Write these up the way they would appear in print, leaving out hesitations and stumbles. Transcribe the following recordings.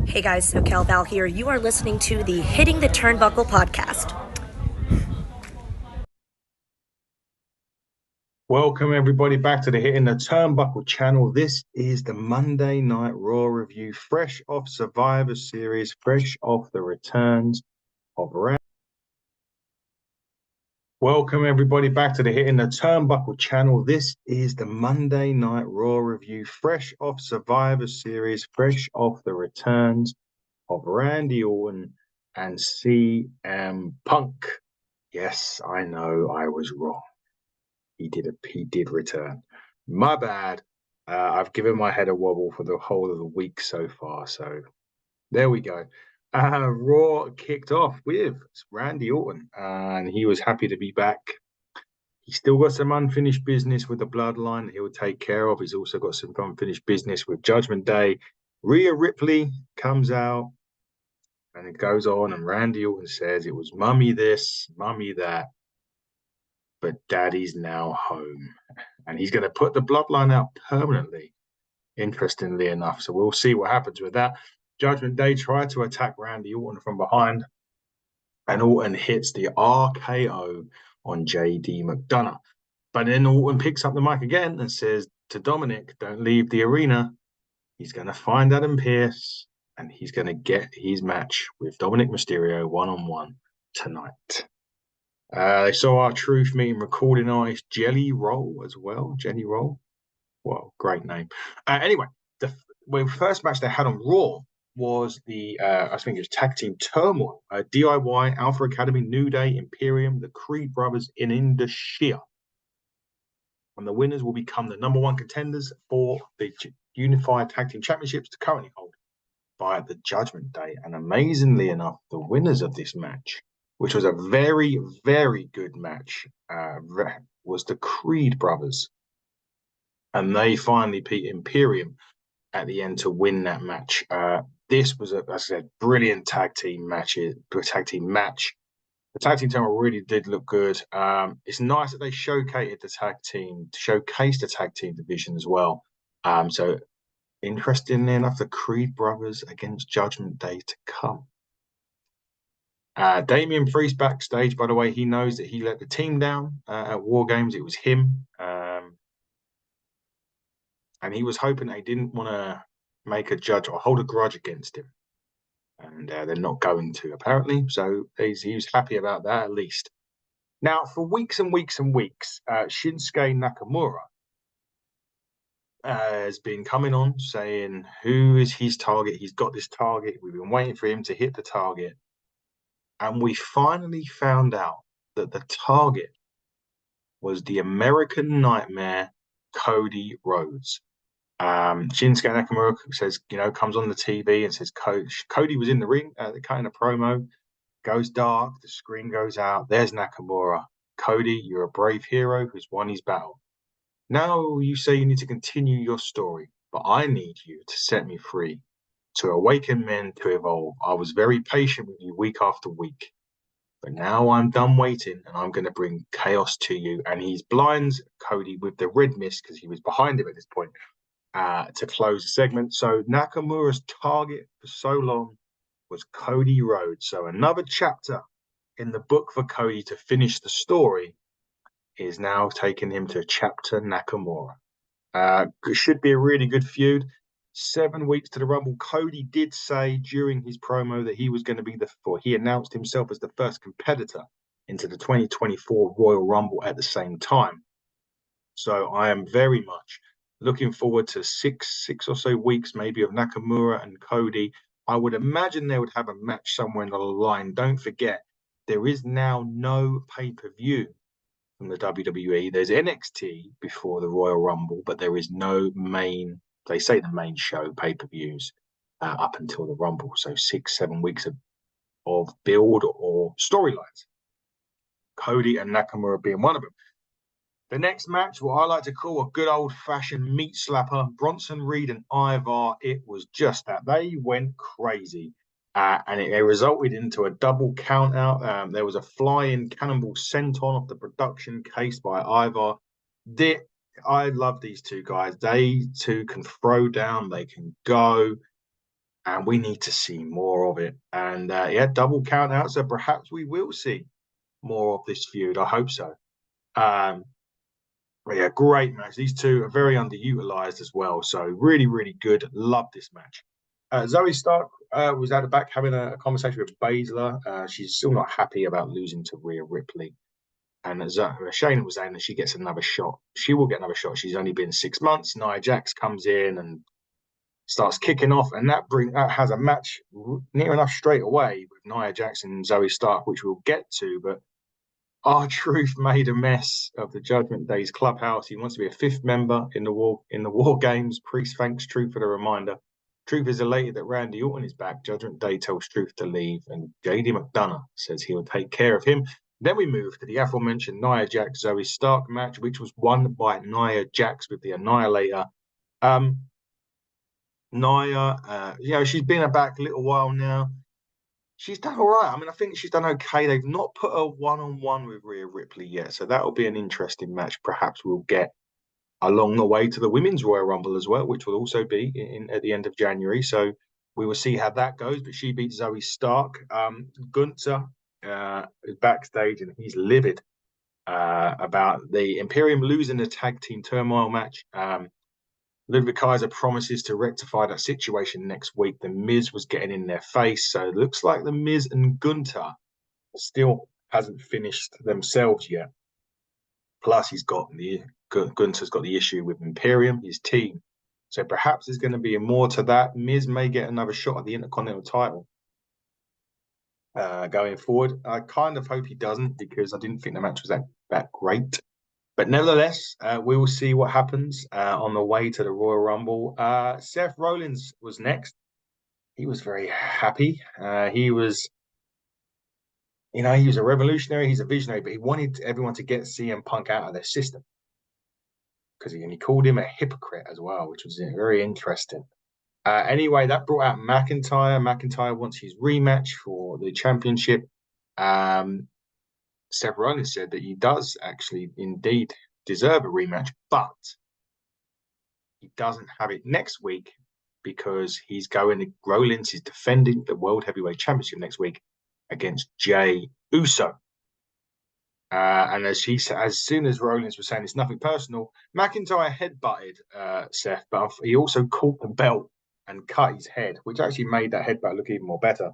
Hey guys, SoCal Val here. You are listening to the Hitting the Turnbuckle podcast. Welcome everybody back to the Hitting the Turnbuckle channel. This is the Monday Night Raw review, fresh off Survivor Series, fresh off the returns of Randy. Welcome everybody back to the Hitting the Turnbuckle channel. This is the Monday Night Raw review, fresh off Survivor Series, fresh off the returns of Randy Orton and CM Punk. Yes, I know I was wrong. He did return. My bad. I've given my head a wobble for the whole of the week so far. So there we go. Raw kicked off with Randy Orton, and he was happy to be back. He's still got some unfinished business with the bloodline that he'll take care of. He's also got some unfinished business with Judgment Day. Rhea Ripley comes out, and it goes on, and Randy Orton says it was mummy this, mummy that, but daddy's now home. And he's going to put the bloodline out permanently, interestingly enough. So we'll see what happens with that. Judgment Day tried to attack Randy Orton from behind, and Orton hits the RKO on JD McDonough. But then Orton picks up the mic again and says to Dominic, don't leave the arena. He's going to find Adam Pearce, and he's going to get his match with Dominic Mysterio one-on-one tonight. They saw our Truth meeting recording artist Jelly Roll as well. Jelly Roll. Well, great name. Anyway, the first match they had on Raw was the, I think it was Tag Team Turmoil. DIY, Alpha Academy, New Day, Imperium, the Creed Brothers in the Sheer. And the winners will become the number one contenders for the Unified Tag Team Championships to currently hold by the Judgment Day. And amazingly enough, the winners of this match, which was a very, very good match, was the Creed Brothers. And they finally beat Imperium at the end to win that match. This was, as I said, brilliant tag team match. The tag team tournament really did look good. It's nice that they showcased the tag team division as well. So interestingly enough, the Creed Brothers against Judgment Day to come. Damian Priest backstage, by the way, he knows that he let the team down at War Games. It was him. And he was hoping they didn't want to make a judge or hold a grudge against him. And they're not going to, apparently. So he was happy about that, at least. Now, for weeks and weeks and weeks, Shinsuke Nakamura has been coming on saying, who is his target? He's got this target. We've been waiting for him to hit the target. And we finally found out that the target was the American Nightmare, Cody Rhodes. Shinsuke Nakamura says, comes on the TV and says, Cody was in the ring, cutting a promo, goes dark, the screen goes out. There's Nakamura. Cody, you're a brave hero who's won his battle. Now you say you need to continue your story, but I need you to set me free, to awaken men to evolve. I was very patient with you week after week, but now I'm done waiting and I'm going to bring chaos to you. And he blinds Cody with the red mist because he was behind him at this point to close the segment. So Nakamura's target for so long was Cody Rhodes. So another chapter in the book for Cody to finish the story is now taking him to chapter Nakamura. It should be a really good feud. 7 weeks to the Rumble. Cody did say during his promo that he was going to be he announced himself as the first competitor into the 2024 Royal Rumble at the same time. So I am very much looking forward to six or so weeks maybe of Nakamura and Cody. I would imagine they would have a match somewhere in the line. Don't forget, there is now no pay-per-view from the WWE. There's NXT before the Royal Rumble, but there is no main, they say the main show pay-per-views up until the Rumble. So 6-7 weeks of build or storylines. Cody and Nakamura being one of them. The next match, what I like to call a good old-fashioned meat slapper, Bronson Reed and Ivar. It was just that. They went crazy. And it resulted into a double count out. There was a flying cannonball sent on off the production case by Ivar. I love these two guys. They two can throw down. They can go. and we need to see more of it. And yeah, double count out. So perhaps we will see more of this feud. I hope so. But yeah, great match. These two are very underutilized as well. So really, really good. Love this match. Zoe Stark was at the back having a conversation with Baszler. She's still not happy about losing to Rhea Ripley. And Shayna was saying that she gets another shot. She will get another shot. She's only been 6 months. Nia Jax comes in and starts kicking off, and that has a match near enough straight away with Nia Jax and Zoe Stark, which we'll get to. But R-Truth made a mess of the Judgment Day's clubhouse. He wants to be a fifth member in the war games. Priest thanks Truth for the reminder. Truth is elated that Randy Orton is back. Judgment Day tells Truth to leave, and JD McDonough says he will take care of him. Then we move to the aforementioned Nia Jax Zoe Stark match, which was won by Nia Jax with the Annihilator. Nia, she's been back a little while now. She's done all right. I mean, I think she's done okay. They've not put her one-on-one with Rhea Ripley yet, so that'll be an interesting match. Perhaps we'll get along the way to the Women's Royal Rumble as well, which will also be at the end of January. So we will see how that goes. But she beat Zoe Stark. Gunther is backstage and he's livid about the Imperium losing the tag team turmoil match. Ludwig Kaiser promises to rectify that situation next week. The Miz was getting in their face, so it looks like the Miz and Gunther still hasn't finished themselves yet. Plus, Gunther's got the issue with Imperium, his team. So perhaps there's going to be more to that. Miz may get another shot at the Intercontinental title going forward. I kind of hope he doesn't, because I didn't think the match was that great. But nevertheless, we will see what happens on the way to the Royal Rumble. Seth Rollins was next. He was very happy. He was a revolutionary. He's a visionary, but he wanted everyone to get CM Punk out of their system, because he called him a hypocrite as well, which was very interesting. Anyway, that brought out McIntyre. McIntyre wants his rematch for the championship. Seth Rollins said that he does actually indeed deserve a rematch, but he doesn't have it next week because Rollins is defending the World Heavyweight Championship next week against Jey Uso. And as soon as Rollins was saying it's nothing personal, McIntyre headbutted Seth, but he also caught the belt and cut his head, which actually made that headbutt look even more better.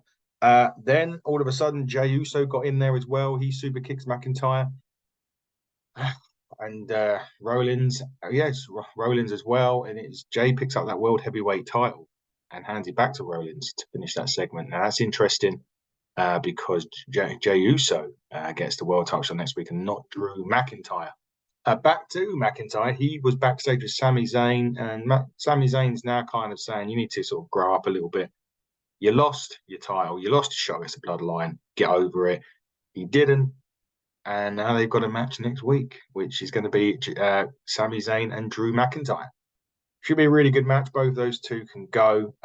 Then all of a sudden, Jey Uso got in there as well. He super kicks McIntyre. And Rollins as well. And Jey picks up that World Heavyweight title and hands it back to Rollins to finish that segment. Now, that's interesting because Jey Uso gets the world title next week and not Drew McIntyre. Back to McIntyre, he was backstage with Sami Zayn, and Sami Zayn's now kind of saying, you need to sort of grow up a little bit. You lost your title. You lost a shot against the Bloodline. Get over it. He didn't. And now they've got a match next week, which is going to be Sami Zayn and Drew McIntyre. Should be a really good match. Both those two can go.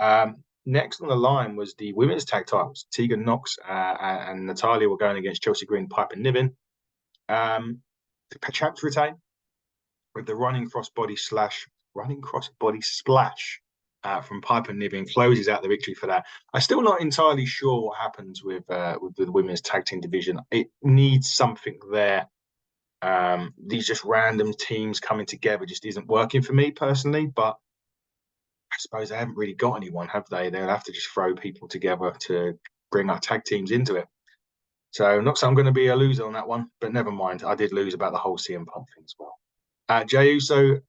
Next on the line was the women's tag titles. Tegan Nox and Natalya were going against Chelsea Green, Piper Niven. The champs retain with the running crossbody splash from Piper Niven closes out the victory for that. I'm still not entirely sure what happens with the women's tag team division. It needs something there. These just random teams coming together just isn't working for me personally, but I suppose they haven't really got anyone, have they? They'll have to just throw people together to bring our tag teams into it. So not so I'm going to be a loser on that one, but never mind. I did lose about the whole CM Punk thing as well. Jey Uso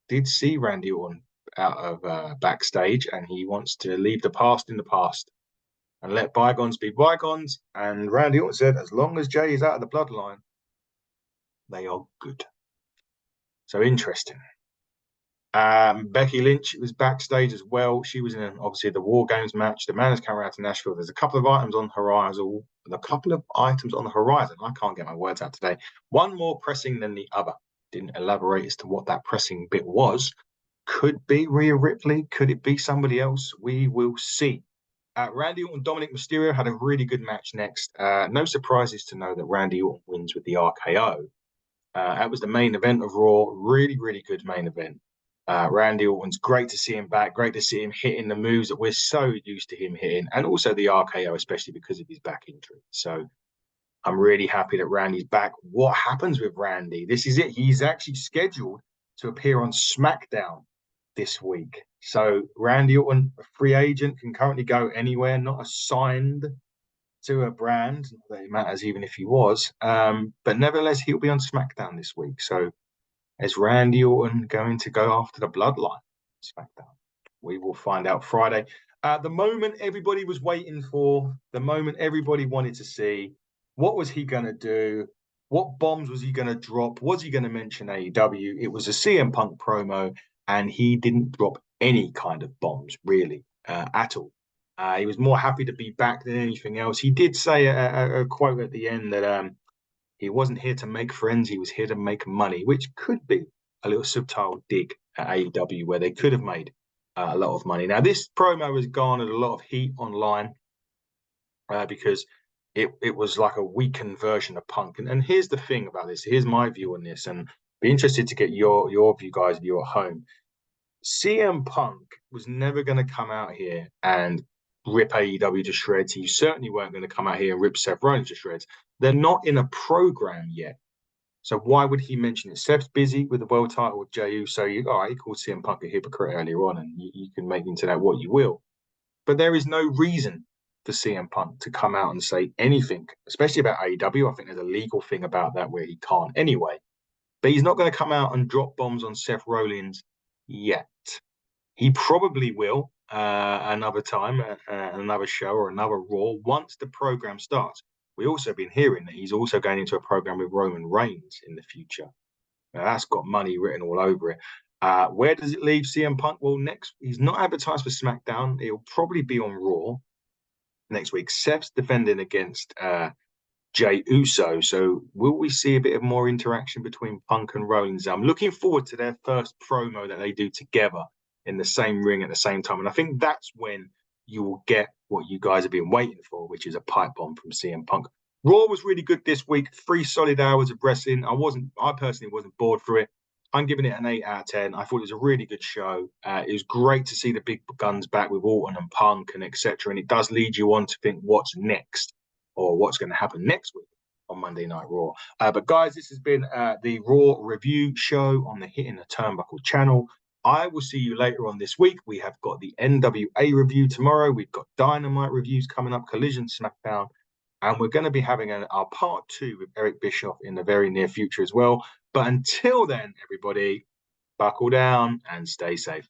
did see Randy Orton out of backstage, and he wants to leave the past in the past and let bygones be bygones. And Randy Orton said, as long as Jey is out of the bloodline, they are good. So interesting. Becky Lynch was backstage as well. She was in obviously the War Games match. The man has come around to Nashville. There's a couple of items on the horizon. I can't get my words out today. One more pressing than the other. Didn't elaborate as to what that pressing bit was. Could be Rhea Ripley. Could it be somebody else? We will see. Randy Orton and Dominic Mysterio had a really good match next. No surprises to know that Randy Orton wins with the RKO. That was the main event of Raw. Really, really good main event. Randy Orton's great to see him back. Great to see him hitting the moves that we're so used to him hitting, and also the RKO, especially because of his back injury. So I'm really happy that Randy's back. What happens with Randy? This is it. He's actually scheduled to appear on SmackDown this week. So Randy Orton, a free agent, can currently go anywhere, not assigned to a brand. Not that it matters even if he was. But nevertheless, he'll be on SmackDown this week. So is Randy Orton going to go after the bloodline? SmackDown. We will find out Friday. The moment everybody was waiting for, the moment everybody wanted to see, what was he going to do? What bombs was he going to drop? Was he going to mention AEW? It was a CM Punk promo, and he didn't drop any kind of bombs, really, at all. He was more happy to be back than anything else. He did say a quote at the end that he wasn't here to make friends, he was here to make money, which could be a little subtle dig at AEW where they could have made a lot of money. Now, this promo has garnered a lot of heat online because it was like a weakened version of Punk. And here's the thing about this. Here's my view on this, and be interested to get your view, guys, view at home. CM Punk was never going to come out here and rip AEW to shreds. He certainly weren't going to come out here and rip Seth Rollins to shreds. They're not in a program yet. So why would he mention it? Seth's busy with the world title with Jey Uso. He called CM Punk a hypocrite earlier on, and you can make into that what you will. But there is no reason for CM Punk to come out and say anything, especially about AEW. I think there's a legal thing about that where he can't anyway. But he's not going to come out and drop bombs on Seth Rollins yet. He probably will another time, another show or another Raw once the program starts. We also been hearing that he's also going into a program with Roman Reigns in the future. Now, that's got money written all over it. Where does it leave CM Punk? Well, next, he's not advertised for SmackDown. It'll probably be on Raw next week. Seth's defending against Jey Uso. So will we see a bit of more interaction between Punk and Rollins? I'm looking forward to their first promo that they do together in the same ring at the same time. And I think that's when you will get what you guys have been waiting for, which is a pipe bomb from CM Punk. Raw was really good this week. 3 solid hours of wrestling. I personally wasn't bored through it. I'm giving it an 8 out of 10. I thought it was a really good show. It was great to see the big guns back with Orton and Punk and etc. And it does lead you on to think what's next or what's going to happen next week on Monday Night Raw. But guys, this has been the Raw review show on the Hitting the Turnbuckle channel. I will see you later on this week. We have got the NWA review tomorrow. We've got Dynamite reviews coming up, Collision, SmackDown. And we're going to be having our part 2 with Eric Bischoff in the very near future as well. But until then, everybody, buckle down and stay safe.